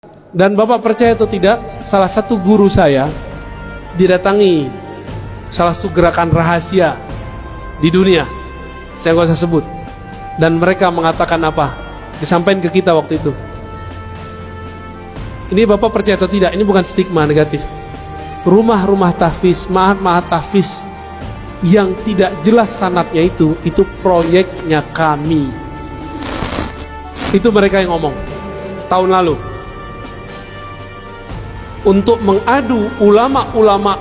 Dan Bapak percaya atau tidak, salah satu guru saya didatangi salah satu gerakan rahasia di dunia, saya nggak usah sebut, dan mereka mengatakan apa, disampaikan ke kita waktu itu. Ini Bapak percaya atau tidak, ini bukan stigma negatif. Rumah-rumah tahfiz, ma'had tahfiz yang tidak jelas sanadnya itu proyeknya kami. Itu mereka yang ngomong tahun lalu, untuk mengadu ulama-ulama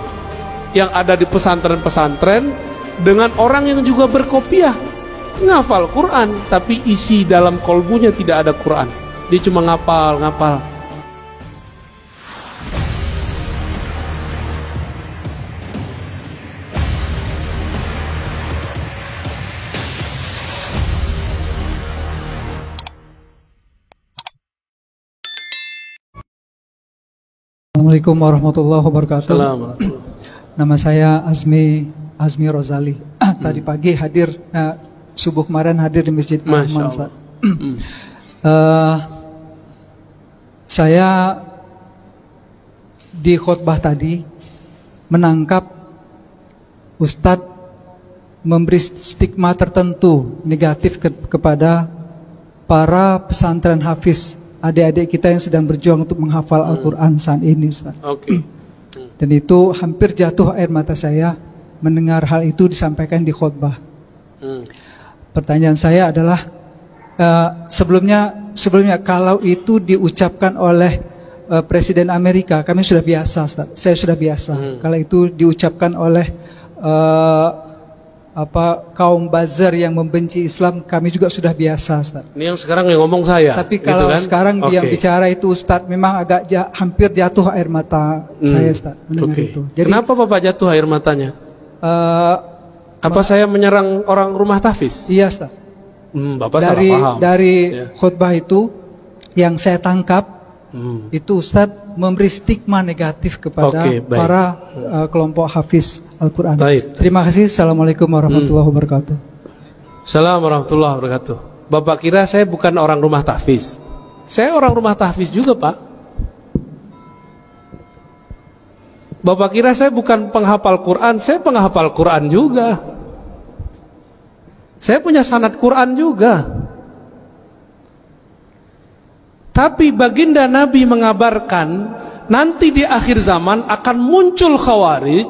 yang ada di pesantren-pesantren dengan orang yang juga berkopiah, ngafal Quran tapi isi dalam kolbunya tidak ada Quran, dia cuma ngapal. Assalamualaikum warahmatullahi wabarakatuh. Assalamualaikum. Nama saya Azmi Rozali. Tadi pagi hadir, subuh kemarin hadir di Masjid Al-Rahman. Saya di khutbah tadi menangkap Ustadz memberi stigma tertentu negatif kepada para pesantren hafiz, adik-adik kita yang sedang berjuang untuk menghafal Al-Quran saat ini, Ustaz. Oke. Dan itu hampir jatuh air mata saya mendengar hal itu disampaikan di khutbah. Pertanyaan saya adalah, sebelumnya kalau itu diucapkan oleh Presiden Amerika, kami sudah biasa, Ustaz. Saya sudah biasa. Kalau itu diucapkan oleh kaum buzzer yang membenci Islam, kami juga sudah biasa, Ustaz. Ini yang sekarang yang ngomong saya. Tapi kalau gitu kan? sekarang yang bicara itu Ustaz, memang agak hampir jatuh air mata saya, Ustaz, mendengar itu. Jadi, kenapa Bapak jatuh air matanya? Apa saya menyerang orang rumah tahfiz? Iya, Ustaz. Bapak salah paham. Dari khutbah itu yang saya tangkap, itu Ustadz memberi stigma negatif kepada para kelompok hafiz Al-Quran. Terima kasih. Assalamualaikum warahmatullahi wabarakatuh. Assalamualaikum warahmatullahi wabarakatuh. Bapak kira saya bukan orang rumah tahfiz? Saya orang rumah tahfiz juga, Pak. Bapak kira saya bukan penghafal Quran? Saya penghafal Quran juga. Saya punya sanad Quran juga. Tapi baginda Nabi mengabarkan nanti di akhir zaman akan muncul khawarij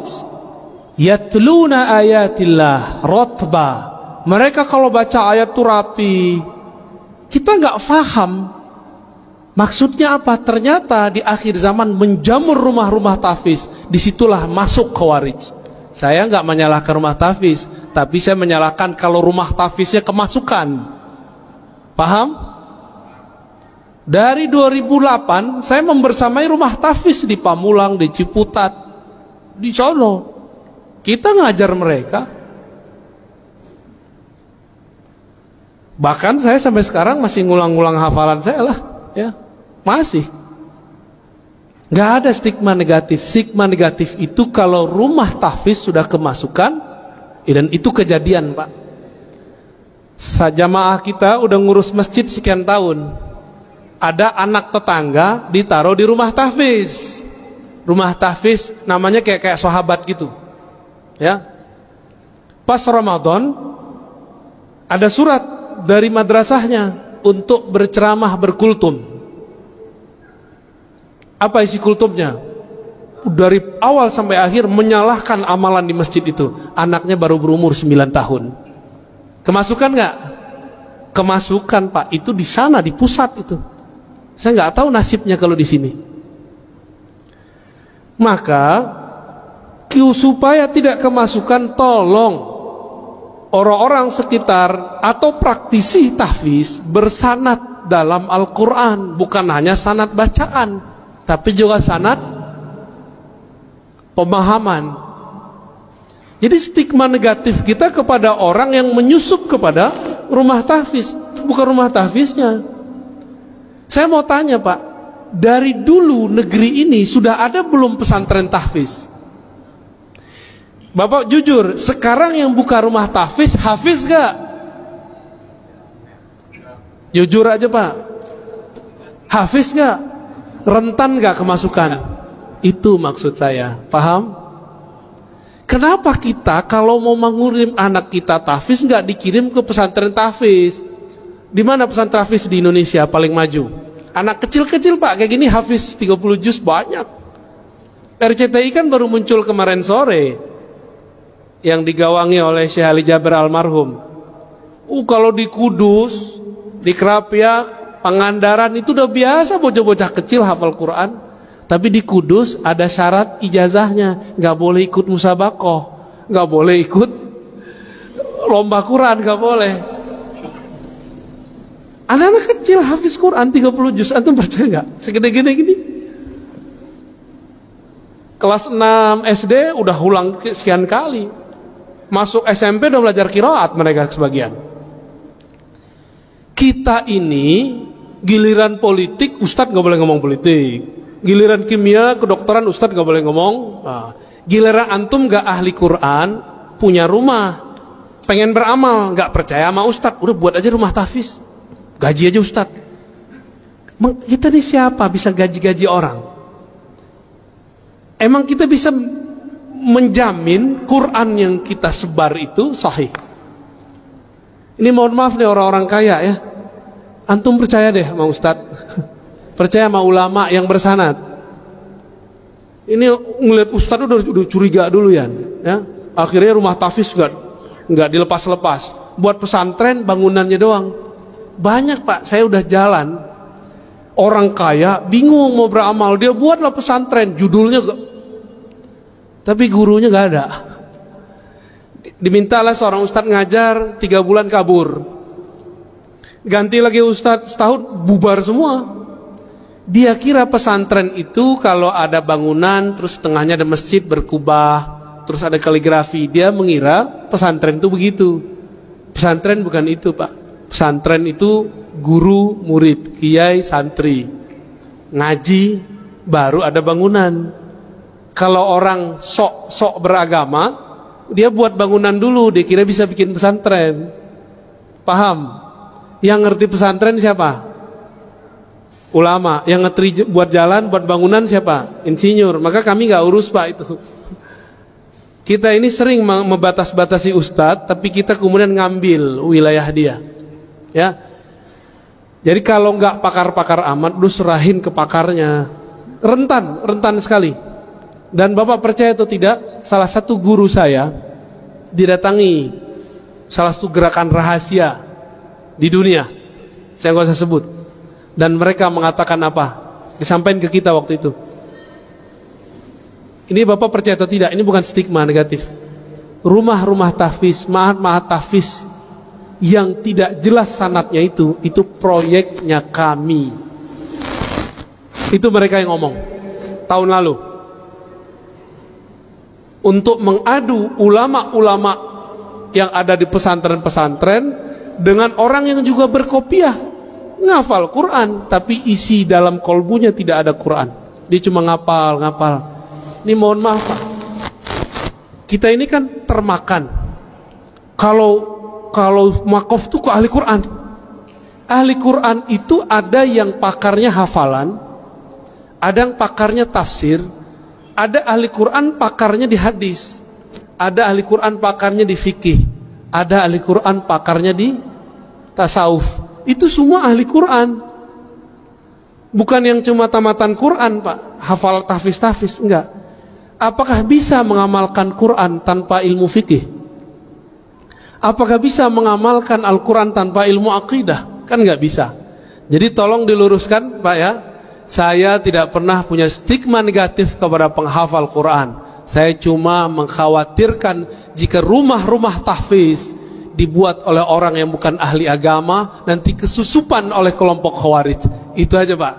yatluna ayatillah rotba. Mereka kalau baca ayat itu rapi. Kita nggak paham maksudnya apa. Ternyata di akhir zaman menjamur rumah-rumah tahfiz. Disitulah masuk khawarij. Saya nggak menyalahkan rumah tahfiz, tapi saya menyalahkan kalau rumah tahfiznya kemasukan. Paham? Dari 2008 saya membersamai rumah tahfiz di Pamulang, di Ciputat, di sono. Kita ngajar mereka. Bahkan saya sampai sekarang masih ngulang-ngulang hafalan saya lah, ya. Masih. Gak ada stigma negatif. Stigma negatif itu kalau rumah tahfiz sudah kemasukan, dan itu kejadian, Pak. Jamaah kita udah ngurus masjid sekian tahun. Ada anak tetangga ditaruh di rumah tahfiz. Rumah tahfiz namanya kayak sahabat gitu. Ya. Pas Ramadan ada surat dari madrasahnya untuk berceramah berkultum. Apa isi kultumnya? Dari awal sampai akhir menyalahkan amalan di masjid itu. Anaknya baru berumur 9 tahun. Kemasukan nggak? Kemasukan, Pak. Itu di sana, di pusat itu. Saya nggak tahu nasibnya kalau di sini. Maka supaya tidak kemasukan, tolong orang-orang sekitar atau praktisi tahfiz bersanad dalam Al-Quran, bukan hanya sanad bacaan, tapi juga sanad pemahaman. Jadi stigma negatif kita kepada orang yang menyusup kepada rumah tahfiz, bukan rumah tahfiznya. Saya mau tanya, Pak, dari dulu negeri ini sudah ada belum pesantren tahfiz? Bapak jujur, sekarang yang buka rumah tahfiz, hafiz gak? Jujur aja, Pak. Hafiz gak? Rentan gak kemasukan? Itu maksud saya. Paham? Kenapa kita kalau mau mengirim anak kita tahfiz nggak dikirim ke pesantren tahfiz? Di mana pesantren tahfiz di Indonesia paling maju? Anak kecil-kecil Pak, kayak gini hafiz 30 juz banyak. RCTI kan baru muncul kemarin sore, yang digawangi oleh Syekh Ali Jaber almarhum. Kalau di Kudus, di Krapyak, Pangandaran itu udah biasa bocah-bocah kecil hafal Quran. Tapi di Kudus ada syarat ijazahnya, nggak boleh ikut musabaqah, nggak boleh ikut lomba Quran, nggak boleh. Anak-anak kecil hafiz Quran 30 juz, antum percaya nggak? Segede-gede gini. Kelas 6 SD udah ulang sekian kali. Masuk SMP udah belajar qiraat mereka sebagian. Kita ini giliran politik Ustadz gak boleh ngomong politik, giliran kimia kedokteran Ustadz gak boleh ngomong. Giliran antum gak ahli Quran, punya rumah, pengen beramal, gak percaya sama Ustadz, udah buat aja rumah tahfiz, gaji aja Ustadz. Kita ini siapa bisa gaji-gaji orang? Emang kita bisa menjamin Quran yang kita sebar itu sahih? Ini mohon maaf nih orang-orang kaya ya, antum percaya deh sama Ustadz, percaya sama ulama yang bersanad. Ini ngeliat Ustadz udah curiga dulu ya. Akhirnya rumah tahfiz nggak dilepas-lepas, buat pesantren bangunannya doang. Banyak Pak, saya udah jalan, orang kaya bingung mau beramal, dia buatlah pesantren, judulnya tapi gurunya nggak ada. Dimintalah seorang Ustadz ngajar 3 bulan kabur, ganti lagi Ustadz setahun bubar semua. Dia kira pesantren itu kalau ada bangunan terus tengahnya ada masjid berkubah terus ada kaligrafi, dia mengira pesantren itu begitu. Pesantren bukan itu Pak. Pesantren itu guru murid, kiai santri, ngaji baru ada bangunan. Kalau orang sok beragama, dia buat bangunan dulu, dia kira bisa bikin pesantren. Paham? Yang ngerti pesantren siapa? Ulama. Yang ngerti buat jalan, buat bangunan siapa? Insinyur. Maka kami gak urus Pak itu. Kita ini sering membatas-batasi ustadz, tapi kita kemudian ngambil wilayah dia. Ya. Jadi kalau nggak pakar-pakar amat, lu serahin ke pakarnya. Rentan sekali. Dan Bapak percaya atau tidak, salah satu guru saya didatangi salah satu gerakan rahasia di dunia, saya nggak usah sebut, dan mereka mengatakan apa, disampaikan ke kita waktu itu. Ini Bapak percaya atau tidak, ini bukan stigma negatif. Rumah-rumah tahfiz, ma'had tahfiz yang tidak jelas sanadnya itu proyeknya kami. Itu mereka yang ngomong tahun lalu, untuk mengadu ulama-ulama yang ada di pesantren-pesantren dengan orang yang juga berkopiah, ngafal Quran tapi isi dalam kolbunya tidak ada Quran, dia cuma ngapal. Ini mohon maaf Pak, kita ini kan termakan. Kalau makof itu ke ahli Quran. Ahli Quran itu ada yang pakarnya hafalan, ada yang pakarnya tafsir, ada ahli Quran pakarnya di hadis, ada ahli Quran pakarnya di fikih, ada ahli Quran pakarnya di tasawuf. Itu semua ahli Quran. Bukan yang cuma tamatan Quran Pak, hafal tahfiz, enggak. Apakah bisa mengamalkan Quran tanpa ilmu fikih? Apakah bisa mengamalkan Al-Quran tanpa ilmu akidah? Kan enggak bisa. Jadi tolong diluruskan Pak ya. Saya tidak pernah punya stigma negatif kepada penghafal Quran. Saya cuma mengkhawatirkan jika rumah-rumah tahfiz dibuat oleh orang yang bukan ahli agama, nanti kesusupan oleh kelompok Khawarij. Itu aja Pak.